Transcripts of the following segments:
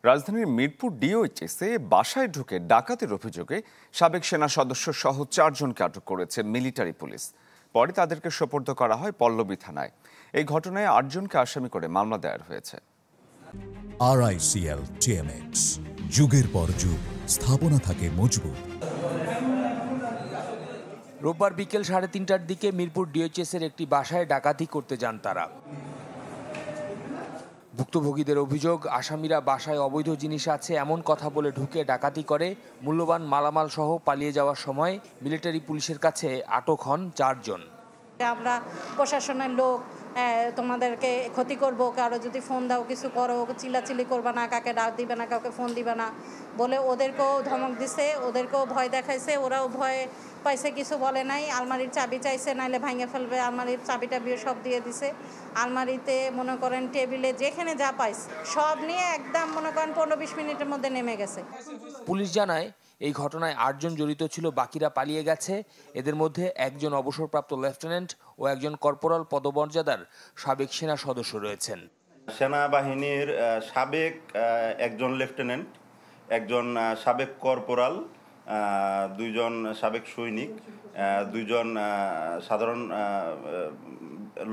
রাজধানীর মিরপুর ডিওএইচএসে বাসায় ঢুকে ডাকাতির অভিযোগে সাবেক সেনা সদস্য সহ 4 জনকে আটক করেছে মিলিটারি পুলিশ। পরে তাদেরকে সোপর্দ করা হয় পল্লবী থানায়। এই ঘটনায় 8 জনকে আসামি করে মামলা দায়ের হয়েছে। RICL TMX, যুগের পর যুগ স্থাপনা থাকে মজবুত। রোববার বিকেল 3:30টার দিকে মিরপুর ডিওএইচএসের একটি বাসায় ডাকাতি করতে যান তারা। ভুক্তভোগীদের অভিযোগ, আসামিরা বাসায় অবৈধ জিনিস আছে এমন কথা বলে ঢুকে ডাকাতি করে মূল্যবান মালামাল সহ পালিয়ে যাওয়ার সময় মিলিটারি পুলিশের কাছে আটক হন 4 জন। আমরা প্রশাসনের লোক, তোমাদেরকে ক্ষতি করব, কারো যদি ফোন দাও কিছু করো, চিল্লাচিল্লি করবে না, কাকে ডাক দিবে না, কাউকে ফোন দিবে না বলে ওদেরকেও ধমক দিছে, ওদেরকেও ভয় দেখাইছে। ওরাও ভয় পাইছে, কিছু বলে নাই। আলমারির চাবি চাইছে, নাইলে ভাঙে ফেলবে। আলমারির চাবিটা সব দিয়ে দিছে। আলমারিতে মনে করেন টেবিলে যেখানে যা পাইছে সব নিয়ে একদম মনে করেন 15-20 মিনিটের মধ্যে নেমে গেছে। পুলিশ জানায় এই ঘটনায় 8 জন জড়িত ছিল, বাকিরা পালিয়ে গেছে। এদের মধ্যে একজন অবসরপ্রাপ্ত লেফটেন্যান্ট ও একজন কর্পোরাল পদমর্যাদার সাবেক সেনা সদস্য রয়েছেন। সেনাবাহিনীর সাবেক একজন লেফটেন্যান্ট, একজন সাবেক কর্পোরাল, 2 জন সাবেক সৈনিক, 2 জন সাধারণ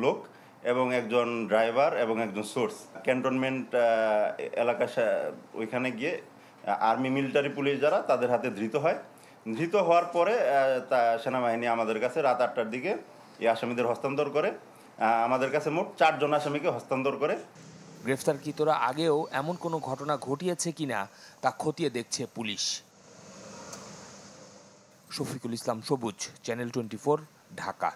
লোক এবং একজন ড্রাইভার এবং একজন সোর্স। ক্যান্টনমেন্ট এলাকা ওইখানে গিয়ে আর্মি মিলিটারি পুলিশ যারা তাদের হাতে ধৃত হয়। ধৃত হওয়ার পরে সেনাবাহিনী আমাদের কাছে রাত 8টার দিকে এই আসামিদের হস্তান্তর করে। আমাদের কাছে মোট 4 জন আসামিকে হস্তান্তর করে। গ্রেফতারকৃতরা আগেও এমন কোনো ঘটনা ঘটিয়েছে কিনা তা খতিয়ে দেখছে পুলিশ। শফিকুল ইসলাম সবুজ, চ্যানেল 24, ঢাকা।